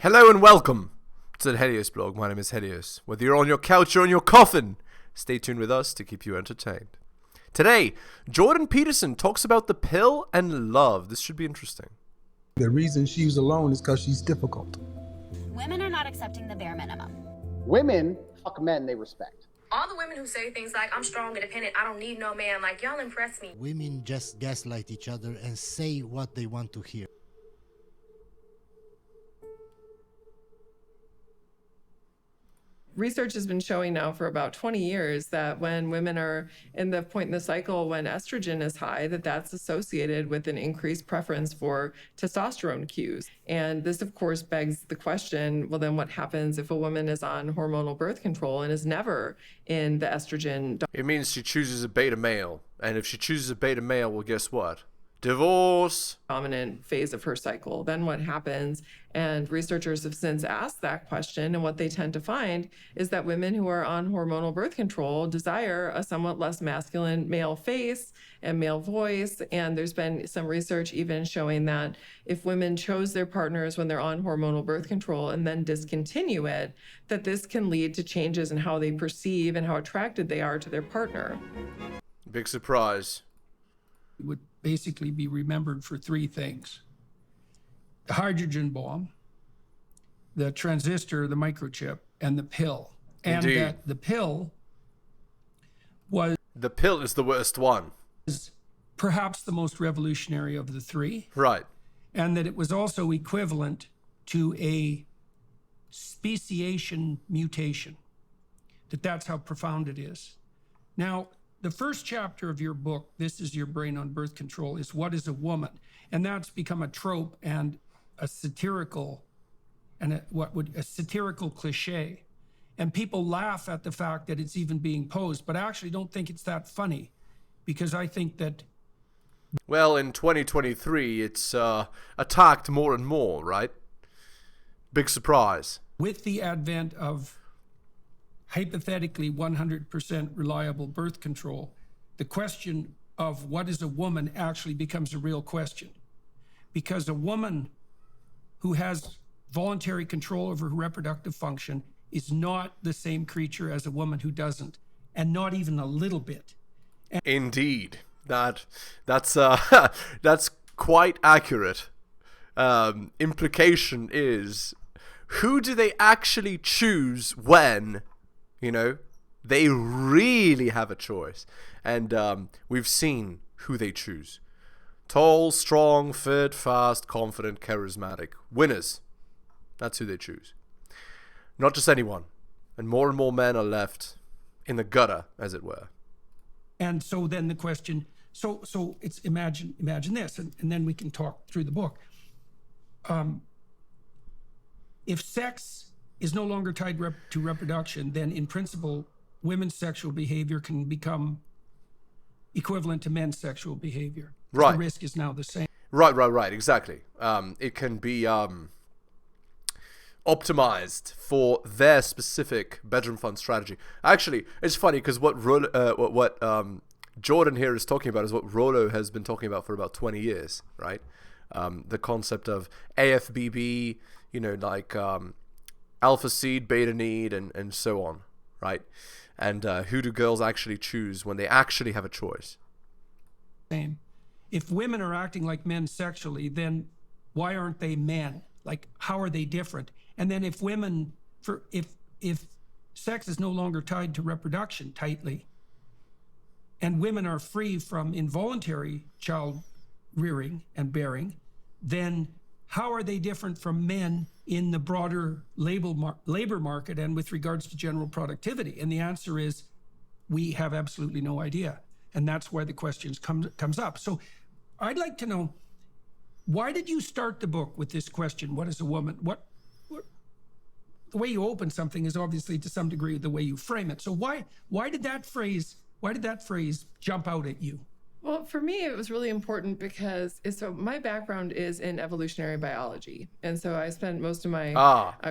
Hello and welcome to the heliosblog. My name is Helios. Whether you're on your couch or in your coffin, stay tuned with us to keep you entertained. Today, Jordan Peterson talks about the pill and love. This should be interesting. The reason she's alone is because she's difficult. Women are not accepting the bare minimum. Women fuck men they respect. All the women who say things like, I'm strong, independent, I don't need no man, like, y'all impress me. Women just gaslight each other and say what they want to hear. Research has been showing now for about 20 years that when women are in the point in the cycle when estrogen is high, that's associated with an increased preference for testosterone cues. And this, of course, begs the question, well, then what happens if a woman is on hormonal birth control and is never in the estrogen? It means she chooses a beta male. And if she chooses a beta male, well, guess what? Divorce. Dominant phase of her cycle. Then what happens? And researchers have since asked that question, and what they tend to find is that women who are on hormonal birth control desire a somewhat less masculine male face and male voice. And there's been some research even showing that if women chose their partners when they're on hormonal birth control and then discontinue it, that this can lead to changes in how they perceive and how attracted they are to their partner. Big surprise. Would basically be remembered for three things: the hydrogen bomb, the transistor, the microchip, and the pill. And Indeed. that the pill was The pill is the worst one. perhaps the most revolutionary of the three, Right. and that it was also equivalent to a speciation mutation, that's how profound it is. Now, the first chapter of your book, This Is Your Brain on Birth Control, is What is a Woman? And that's become a trope and a satirical a satirical cliche. And people laugh at the fact that it's even being posed, but I actually don't think it's that funny, because I think that Well, in 2023, it's attacked more and more, right? Big surprise. with the advent of hypothetically 100% reliable birth control, the question of what is a woman actually becomes a real question. Because a woman who has voluntary control over her reproductive function is not the same creature as a woman who doesn't, and not even a little bit. Indeed. That's that's quite accurate. Implication is, who do they actually choose when, they really have a choice? And we've seen who they choose. Tall, strong, fit, fast, confident, charismatic. Winners. That's who they choose. Not just anyone. And more men are left in the gutter, as it were. And so then the question, so it's imagine this, and then we can talk through the book. If sex is no longer tied to reproduction, then in principle, women's sexual behavior can become equivalent to men's sexual behavior. Right. The risk is now the same. Right, exactly. It can be optimized for their specific bedroom fun strategy. Actually, it's funny because what Jordan here is talking about is what Rollo has been talking about for about 20 years, right? The concept of AFBB, alpha seed, beta need, and so on, right? And who do girls actually choose when they actually have a choice? Same. If women are acting like men sexually, then why aren't they men? Like, how are they different? And then if if sex is no longer tied to reproduction tightly, and women are free from involuntary child rearing and bearing, then how are they different from men in the broader labor market and with regards to general productivity? And the answer is, we have absolutely no idea. And that's why the questions comes up. So I'd like to know, why did you start the book with this question? What is a woman? The way you open something is obviously to some degree the way you frame it. So why did that phrase jump out at you? Well, for me, it was really important because my background is in evolutionary biology. And so I spent most of my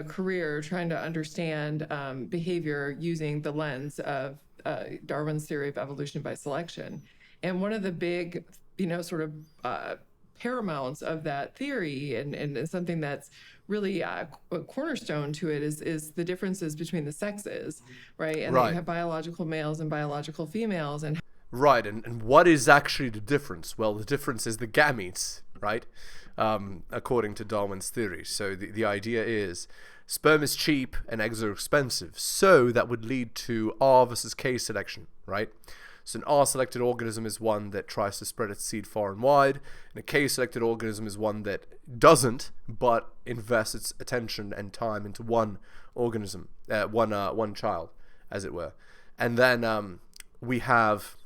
career trying to understand behavior using the lens of Darwin's theory of evolution by selection. And one of the big, sort of paramounts of that theory and something that's really a cornerstone to it is the differences between the sexes, right? And Right. they have biological males and biological females, and Right, and what is actually the difference? Well, the difference is the gametes, right? According to Darwin's theory. So the idea is sperm is cheap and eggs are expensive. So that would lead to R versus K selection, right? So an R-selected organism is one that tries to spread its seed far and wide, and a K-selected organism is one that doesn't, but invests its attention and time into one organism, one child, as it were. And then we have,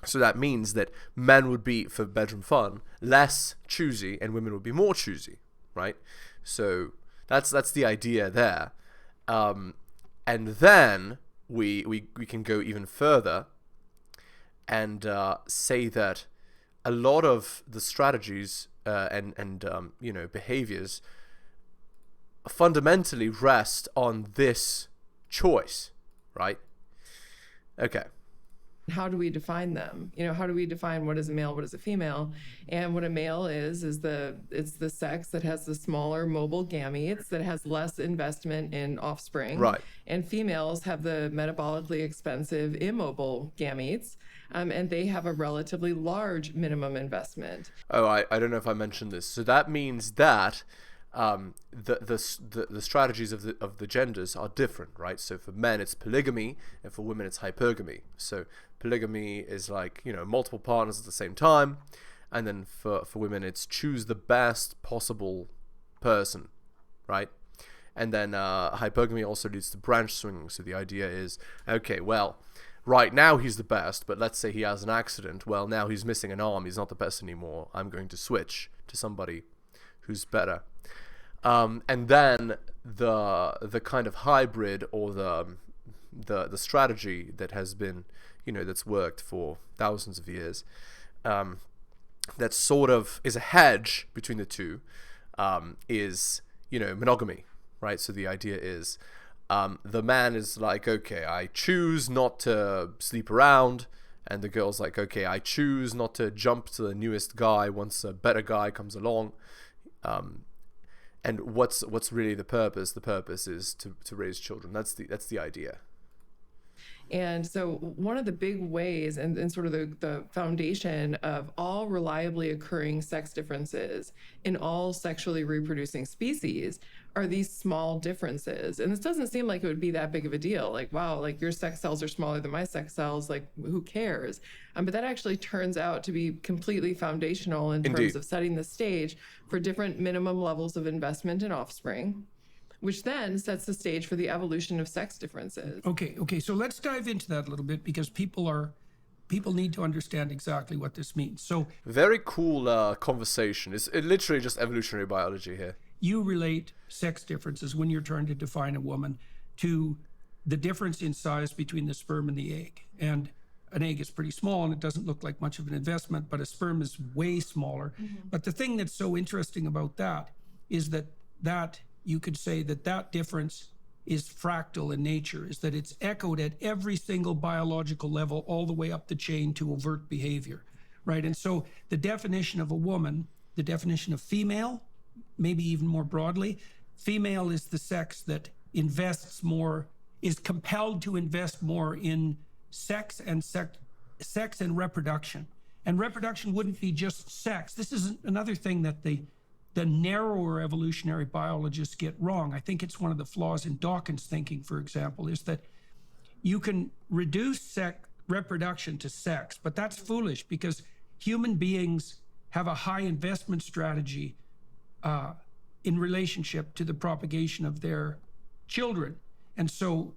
so that means that men would be, for bedroom fun, less choosy, and women would be more choosy, right? So that's the idea there. And then we can go even further and say that a lot of the strategies and behaviors fundamentally rest on this choice, right? Okay. how do we define them? How do we define what is a male, what is a female? And what a male is it's the sex that has the smaller mobile gametes, that has less investment in offspring. Right. And females have the metabolically expensive immobile gametes, and they have a relatively large minimum investment. Oh, I don't know if I mentioned this. So that means that the strategies of the genders are different, right? So for men it's polygamy, and for women it's hypergamy. So polygamy is like, multiple partners at the same time, and then for women it's choose the best possible person, right? And then hypergamy also leads to branch swinging. So the idea is, okay, well, right now he's the best, but let's say he has an accident. Well, now he's missing an arm. He's not the best anymore. I'm going to switch to somebody who's better. And then the kind of hybrid, or the strategy that has been, that's worked for thousands of years, that sort of is a hedge between the two, is, monogamy, right? So the idea is, the man is like, okay, I choose not to sleep around, and the girl's like, okay, I choose not to jump to the newest guy once a better guy comes along. And what's really the purpose? The purpose is to raise children. That's the idea. And so one of the big ways and sort of the foundation of all reliably occurring sex differences in all sexually reproducing species are these small differences. And this doesn't seem like it would be that big of a deal. Like, wow, like your sex cells are smaller than my sex cells. Like, who cares? But that actually turns out to be completely foundational in terms Indeed. of setting the stage for different minimum levels of investment in offspring, which then sets the stage for the evolution of sex differences. Okay. So let's dive into that a little bit, because people need to understand exactly what this means. So Very cool conversation. It's literally just evolutionary biology here. you relate sex differences when you're trying to define a woman to the difference in size between the sperm and the egg. And an egg is pretty small and it doesn't look like much of an investment, but a sperm is way smaller. Mm-hmm. But the thing that's so interesting about that is that you could say that difference is fractal in nature, is that it's echoed at every single biological level all the way up the chain to overt behavior, right? And so the definition of a woman, the definition of female, maybe even more broadly, female is the sex that invests more, is compelled to invest more in sex and reproduction. And reproduction wouldn't be just sex. This is another thing that the narrower evolutionary biologists get wrong. I think it's one of the flaws in Dawkins' thinking, for example, is that you can reduce reproduction to sex, but that's foolish, because human beings have a high investment strategy in relationship to the propagation of their children. And so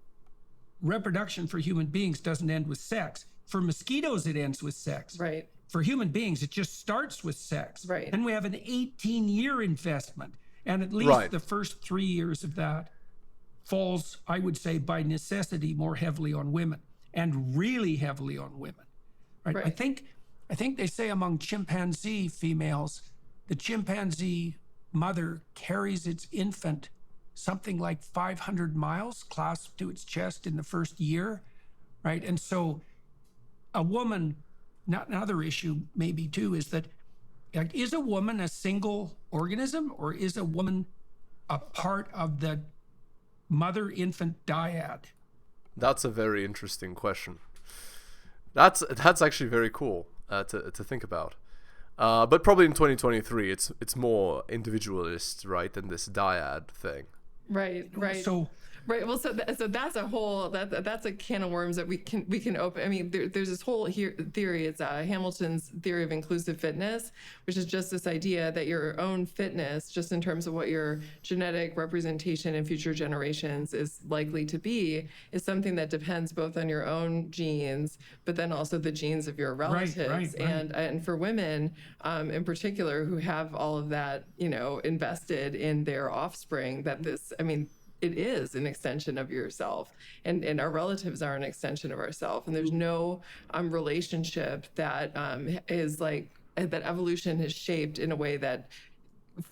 reproduction for human beings doesn't end with sex. For mosquitoes, it ends with sex. Right. For human beings, it just starts with sex. Right. And we have an 18-year investment. And at least the first 3 years of that falls, I would say, by necessity, more heavily on women, and really heavily on women. Right? I think they say among chimpanzee females, the chimpanzee mother carries its infant something like 500 miles clasped to its chest in the first year, right? And so a woman, not another issue maybe too, is that, like, is a woman a single organism, or is a woman a part of the mother-infant dyad? That's a very interesting question. That's actually very cool to think about. But probably in 2023, it's more individualist, right, than this dyad thing. Right. So Right. Well, so that's a whole that's a can of worms that we can open. I mean, there's this whole theory. It's Hamilton's theory of inclusive fitness, which is just this idea that your own fitness, just in terms of what your genetic representation in future generations is likely to be, is something that depends both on your own genes, but then also the genes of your relatives. Right. And for women, in particular, who have all of that, invested in their offspring, that this, I mean, it is an extension of yourself, and our relatives are an extension of ourself, and there's no relationship that is like that evolution has shaped in a way that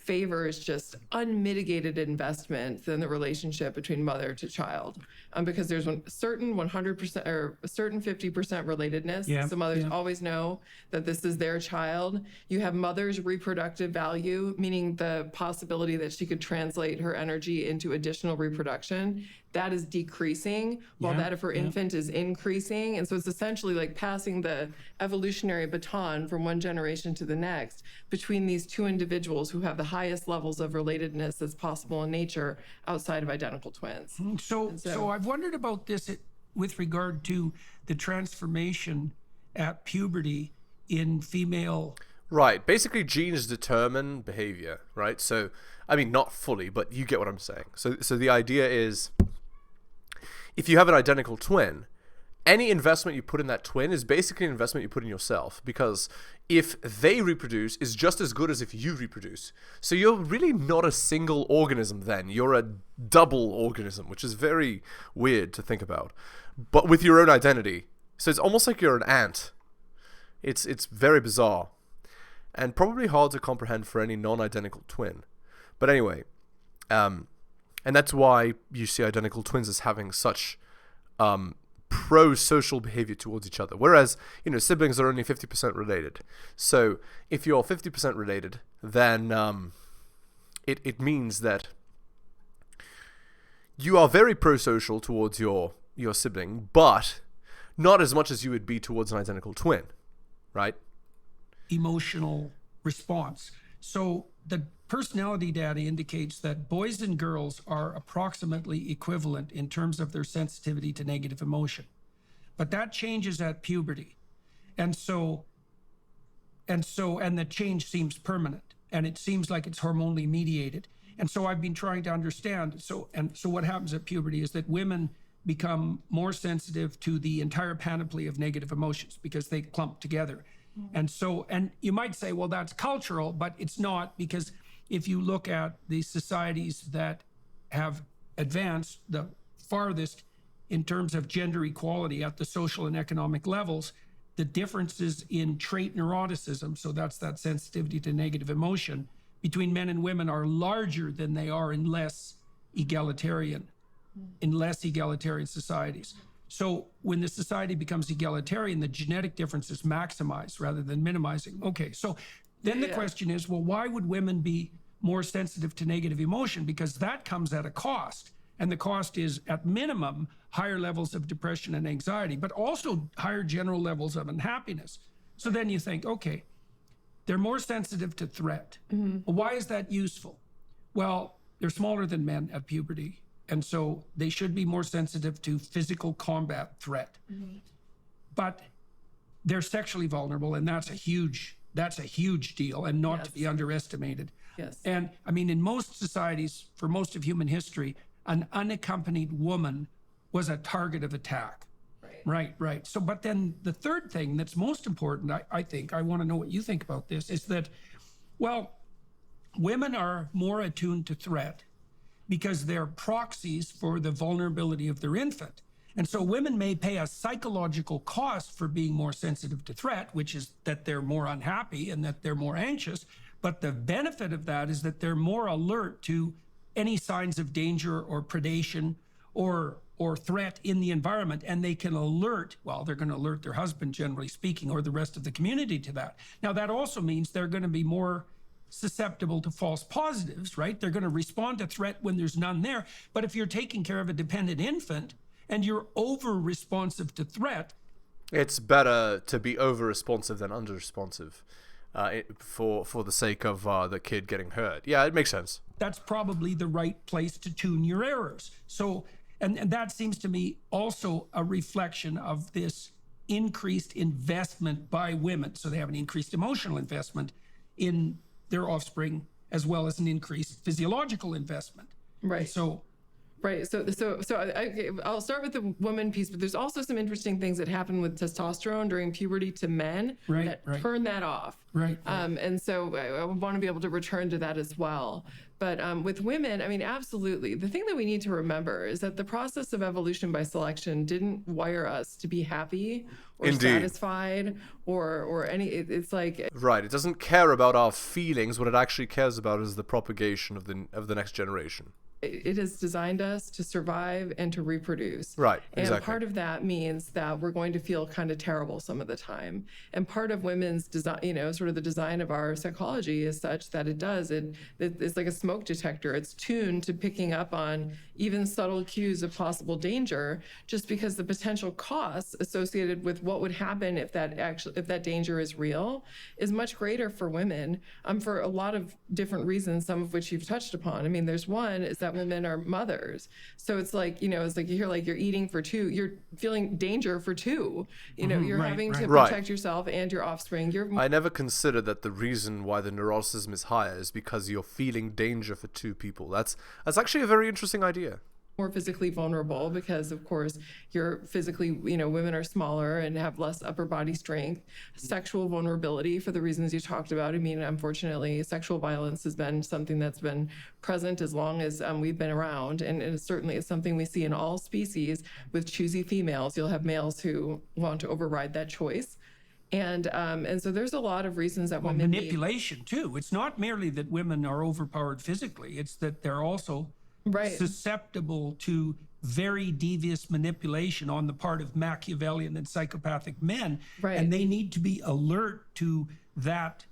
favors just unmitigated investment than the relationship between mother to child, because there's certain 100% or a certain 50% relatedness. So mothers always know that this is their child. You have mother's reproductive value, meaning the possibility that she could translate her energy into additional reproduction. That is decreasing, while that of her infant is increasing. And so it's essentially like passing the evolutionary baton from one generation to the next between these two individuals who have the highest levels of relatedness that's possible in nature outside of identical twins. So I've wondered about this with regard to the transformation at puberty in female. Right. Basically, genes determine behavior, right? So, I mean, not fully, but you get what I'm saying. So the idea is, if you have an identical twin, any investment you put in that twin is basically an investment you put in yourself, because if they reproduce, is just as good as if you reproduce. So you're really not a single organism then. You're a double organism, which is very weird to think about, but with your own identity. So it's almost like you're an ant. It's very bizarre and probably hard to comprehend for any non-identical twin. But anyway, and that's why you see identical twins as having such pro-social behavior towards each other. Whereas, siblings are only 50% related. So if you're 50% related, then it means that you are very pro-social towards your sibling, but not as much as you would be towards an identical twin, right? Emotional response. So the personality data indicates that boys and girls are approximately equivalent in terms of their sensitivity to negative emotion, but that changes at puberty, and the change seems permanent, and it seems like it's hormonally mediated. And so I've been trying to understand. So what happens at puberty is that women become more sensitive to the entire panoply of negative emotions because they clump together. And you might say, well, that's cultural, but it's not, because if you look at the societies that have advanced the farthest in terms of gender equality at the social and economic levels, the differences in trait neuroticism, so that's that sensitivity to negative emotion, between men and women are larger than they are in less egalitarian societies. So when the society becomes egalitarian, the genetic difference is maximized rather than minimizing. Okay, so then the question is, well, why would women be more sensitive to negative emotion? Because that comes at a cost. And the cost is, at minimum, higher levels of depression and anxiety, but also higher general levels of unhappiness. So then you think, okay, they're more sensitive to threat. Well, why is that useful? Well, they're smaller than men at puberty, and so they should be more sensitive to physical combat threat. But they're sexually vulnerable, and that's a huge deal, and not to be underestimated. Yes. And I mean, in most societies, for most of human history, an unaccompanied woman was a target of attack. Right. So, but then the third thing that's most important, I think, I want to know what you think about this, is that, well, women are more attuned to threat because they're proxies for the vulnerability of their infant. And so women may pay a psychological cost for being more sensitive to threat, which is that they're more unhappy and that they're more anxious. But the benefit of that is that they're more alert to any signs of danger or predation or threat in the environment. And they can they're going to alert their husband, generally speaking, or the rest of the community to that. Now, that also means they're going to be more susceptible to false positives, right? They're going to respond to threat when there's none there. But if you're taking care of a dependent infant and you're over-responsive to threat, it's better to be over-responsive than under-responsive for the sake of the kid getting hurt. Yeah, it makes sense. that's probably the right place to tune your errors. So, and that seems to me also a reflection of this increased investment by women. So they have an increased emotional investment in their offspring, as well as an increased physiological investment. Right. So, right. So I'll start with the woman piece, but there's also some interesting things that happen with testosterone during puberty to men that turn that off. Right. And so I want to be able to return to that as well. But with women, I mean, absolutely. The thing that we need to remember is that the process of evolution by selection didn't wire us to be happy or satisfied or any. It's like right. It doesn't care about our feelings. What it actually cares about is the propagation of the next generation. It has designed us to survive and to reproduce. Right, and exactly. part of that means that we're going to feel kind of terrible some of the time. And part of women's design, sort of the design of our psychology is such that it's like a smoke detector. It's tuned to picking up on even subtle cues of possible danger, just because the potential costs associated with what would happen if that danger is real is much greater for women, for a lot of different reasons, some of which you've touched upon. I mean, there's one is that women are mothers. So it's like, it's like you hear like you're eating for two, you're feeling danger for two. You're having to protect yourself and your offspring. I never considered that the reason why the neuroticism is higher is because you're feeling danger for two people. That's actually a very interesting idea. More physically vulnerable because, of course, you're physically, women are smaller and have less upper body strength. Sexual vulnerability for the reasons you talked about. I mean, unfortunately, sexual violence has been something that's been present as long as we've been around. And it certainly is something we see in all species with choosy females. You'll have males who want to override that choice. And so there's a lot of reasons that women manipulation too. It's not merely that women are overpowered physically. It's that they're also susceptible to very devious manipulation on the part of Machiavellian and psychopathic men. Right. And they need to be alert to that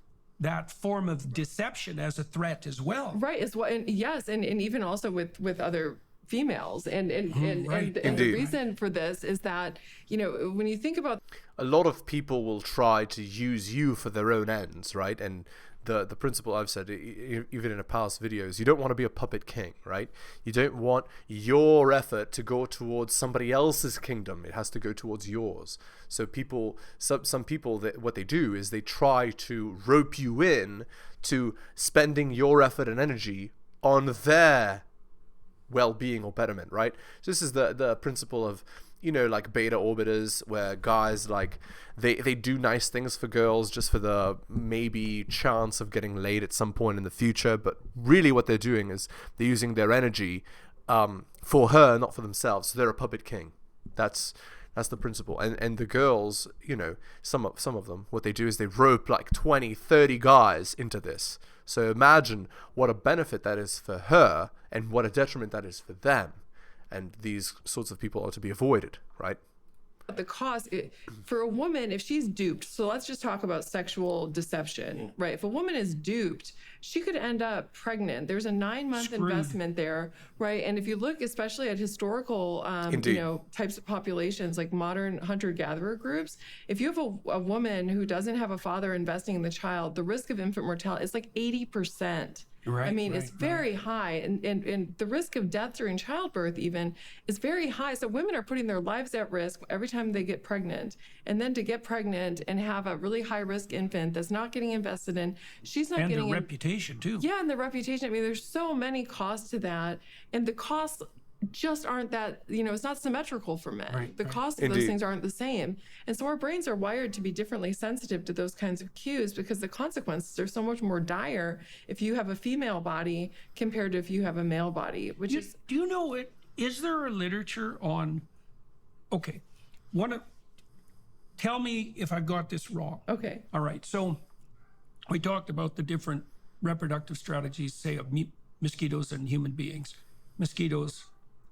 form of deception as a threat as well. Right. As well. And yes. And even also with other females. And the reason for this is that, when you think about... A lot of people will try to use you for their own ends, right? And the principle I've said, even in a past videos, you don't want to be a puppet king, right? You don't want your effort to go towards somebody else's kingdom. It has to go towards yours. So some people, what they do is they try to rope you in to spending your effort and energy on their well-being or betterment, right? So this is the principle of, like beta orbiters, where guys like they do nice things for girls just for the maybe chance of getting laid at some point in the future, but really what they're doing is they're using their energy for her, not for themselves. So they're a puppet king. That's the principle. And the girls, some of them, what they do is they rope like 20, 30 guys into this. So imagine what a benefit that is for her and what a detriment that is for them. And these sorts of people are to be avoided, right? The cost for a woman, if she's duped, so let's just talk about sexual deception, right? If a woman is duped, she could end up pregnant. There's a 9-month investment there, right? And if you look especially at historical, types of populations like modern hunter-gatherer groups, if you have a woman who doesn't have a father investing in the child, the risk of infant mortality is like 80%. Right, I mean, it's very high. And the risk of death during childbirth even is very high. So women are putting their lives at risk every time they get pregnant. And then to get pregnant and have a really high risk infant that's not getting invested in, she's not getting... And their reputation too. Yeah, and the reputation. I mean, there's so many costs to that. And the costs just aren't that, it's not symmetrical for men. The cost of those things aren't the same. And so our brains are wired to be differently sensitive to those kinds of cues because the consequences are so much more dire if you have a female body compared to if you have a male body, which is... Do you know it? Is there a literature on... Okay. Tell me if I've got this wrong. Okay. All right. So we talked about the different reproductive strategies, say, of mosquitoes and human beings. Mosquitoes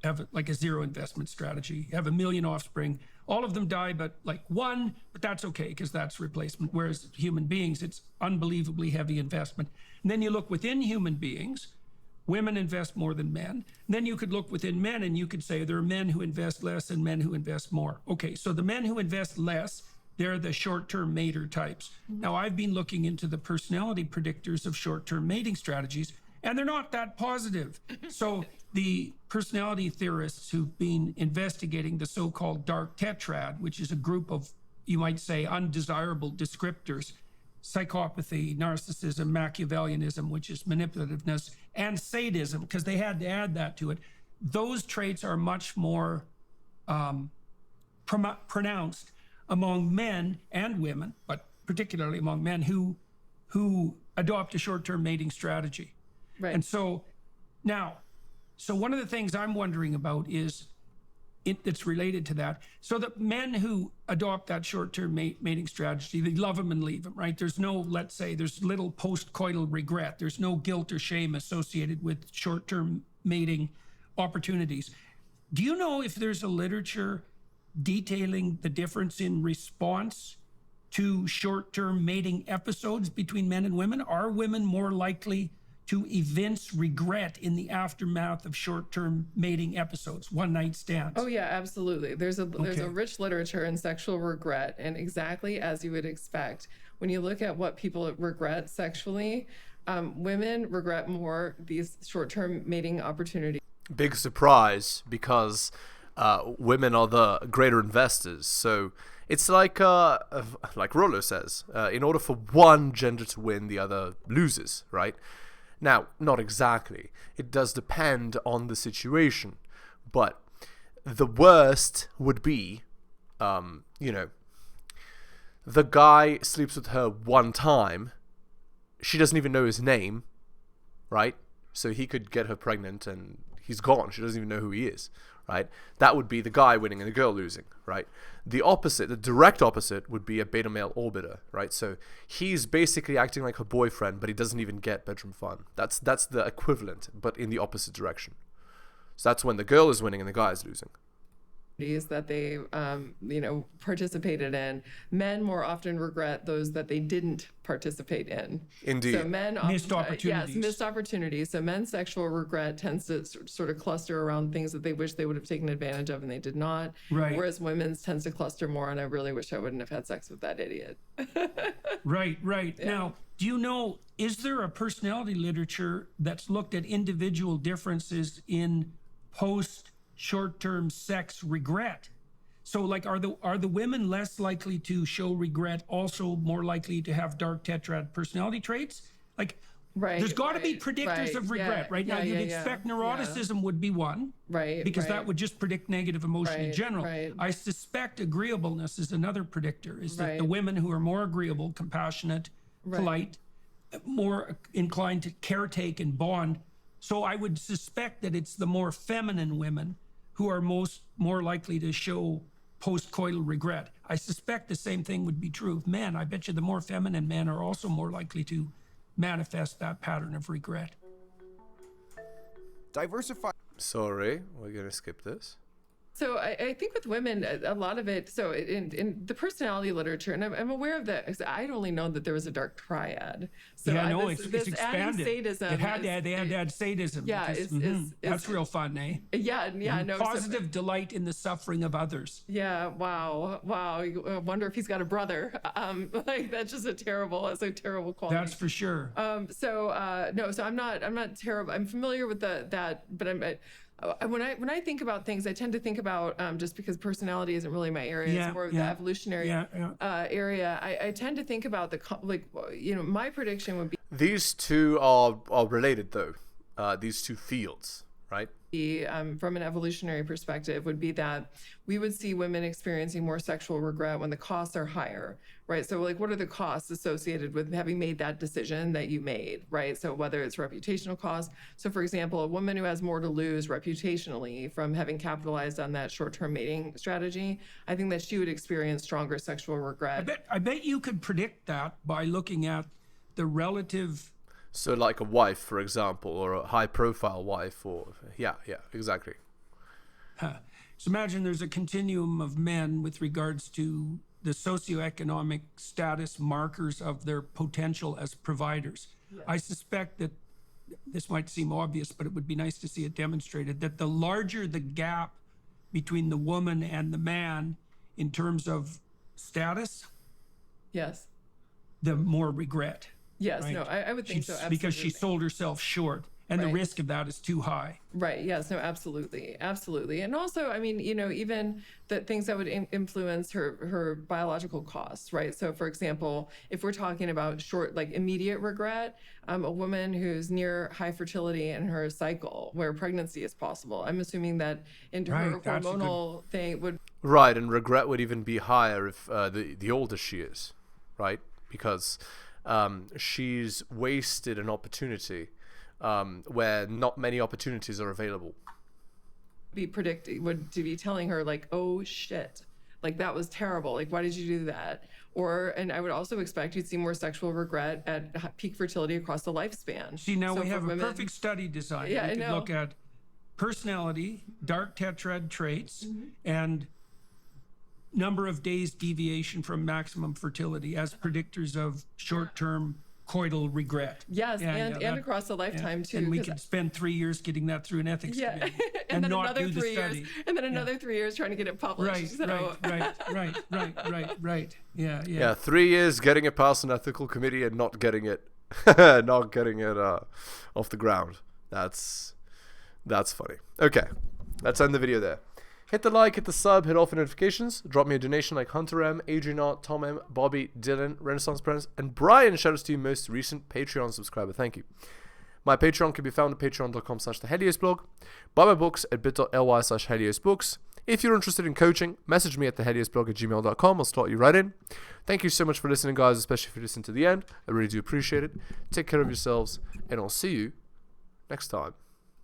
have like a zero investment strategy, have 1 million offspring, all of them die but like one, but that's okay because that's replacement. Whereas human beings, it's unbelievably heavy investment. And then you look within human beings, women invest more than men. And then you could look within men and you could say there are men who invest less and men who invest more. Okay, so the men who invest less, they're the short-term mater types. Now, I've been looking into the personality predictors of short-term mating strategies, and they're not that positive. So the personality theorists who've been investigating the so-called dark tetrad, which is a group of, you might say, undesirable descriptors, psychopathy, narcissism, Machiavellianism, which is manipulativeness, and sadism, because they had to add that to it. Those traits are much more pronounced among men and women, but particularly among men who adopt a short-term mating strategy. Right. And so now, so one of the things I'm wondering about is it's related to that. So that men who adopt that short-term mating strategy, they love them and leave them, right? There's no, let's say, there's little post-coital regret. There's no guilt or shame associated with short-term mating opportunities. Do you know if there's a literature detailing the difference in response to short-term mating episodes between men and women? Are women more likely to evince regret in the aftermath of short-term mating episodes, one-night stands? Oh yeah, absolutely. There's a rich literature in sexual regret, and exactly as you would expect, when you look at what people regret sexually, women regret more these short-term mating opportunities. Big surprise, because women are the greater investors. So it's like Rollo says, in order for one gender to win, the other loses, right? Now, not exactly. It does depend on the situation. But the worst would be, the guy sleeps with her one time. She doesn't even know his name, right? So he could get her pregnant and he's gone. She doesn't even know who he is, right? That would be the guy winning and the girl losing, right? The opposite, the direct opposite, would be a beta male orbiter, right? So he's basically acting like her boyfriend, but he doesn't even get bedroom fun. That's the equivalent, but in the opposite direction. So that's when the girl is winning and the guy is losing. That they participated in. Men more often regret those that they didn't participate in. Indeed. So men Missed opportunities. Yes, missed opportunities. So men's sexual regret tends to sort of cluster around things that they wish they would have taken advantage of and they did not. Right. Whereas women's tends to cluster more on, I really wish I wouldn't have had sex with that idiot. Right. Yeah. Now, do you know, is there a personality literature that's looked at individual differences in short-term sex regret? So like, are the women less likely to show regret, also more likely to have dark tetrad personality traits? Like, there's got to be predictors of regret, right? Now, you'd expect neuroticism would be one, right? Because that would just predict negative emotion in general. Right. I suspect agreeableness is another predictor, is that the women who are more agreeable, compassionate, polite, more inclined to caretake and bond. So I would suspect that it's the more feminine women who are more likely to show post-coital regret. I suspect the same thing would be true of men. I bet you the more feminine men are also more likely to manifest that pattern of regret. Diversify. Sorry, we're going to skip this. So I think with women, a lot of it, so in the personality literature, and I'm aware of that, because I'd only known that there was a dark triad. So yeah, no, it's expanded. Sadism They had to add sadism. Yeah, because, that's real fun, eh? Yeah, no. Positive delight in the suffering of others. Yeah, wow. I wonder if he's got a brother. That's just a terrible quality. That's for sure. So I'm not terrible. I'm familiar with that, but when I think about things, I tend to think about, just because personality isn't really my area, it's more of the evolutionary area. I tend to think about my prediction would be these two are related though. These two fields, right? From an evolutionary perspective, would be that we would see women experiencing more sexual regret when the costs are higher, right? So like, what are the costs associated with having made that decision that you made, right? So whether it's reputational costs. So for example, a woman who has more to lose reputationally from having capitalized on that short-term mating strategy, I think that she would experience stronger sexual regret. I bet you could predict that by looking at the relative. So like a wife, for example, or a high-profile wife, or yeah, exactly. So imagine there's a continuum of men with regards to the socioeconomic status markers of their potential as providers. Yes. I suspect that this might seem obvious, but it would be nice to see it demonstrated, that the larger the gap between the woman and the man in terms of status, yes, the more regret. Yes, right? no, I would think so, absolutely. Because she sold herself short, and the risk of that is too high. Right, yes, no, absolutely, absolutely. And also, I mean, you know, even the things that would influence her biological costs, right? So for example, if we're talking about short, like immediate regret, a woman who's near high fertility in her cycle, where pregnancy is possible, I'm assuming that into her hormonal thing would... Right, and regret would even be higher if the older she is, right? Because she's wasted an opportunity where not many opportunities are available. Would be telling her like, oh shit, like that was terrible, like why did you do that? And I would also expect you'd see more sexual regret at peak fertility across the lifespan. See, now we have a perfect study design. Yeah, we could look at personality, dark tetrad traits, and number of days deviation from maximum fertility as predictors of short-term coital regret. Yes, and across a lifetime too. And we could spend 3 years getting that through an ethics committee and then not another do the 3 study. years, and then another 3 years trying to get it published. Right. Yeah, 3 years getting it past an ethical committee and not getting it, off the ground. That's funny. Okay, let's end the video there. Hit the like, hit the sub, hit all for notifications. Drop me a donation like Hunter M, Adrian R, Tom M, Bobby, Dylan, Renaissance Prince, and Brian. Shout out to you, most recent Patreon subscriber. Thank you. My Patreon can be found at patreon.com/theheliosblog. Buy my books at bit.ly/heliosbooks. If you're interested in coaching, message me at theheliosblog@gmail.com. I'll slot you right in. Thank you so much for listening, guys, especially if you listen to the end. I really do appreciate it. Take care of yourselves, and I'll see you next time.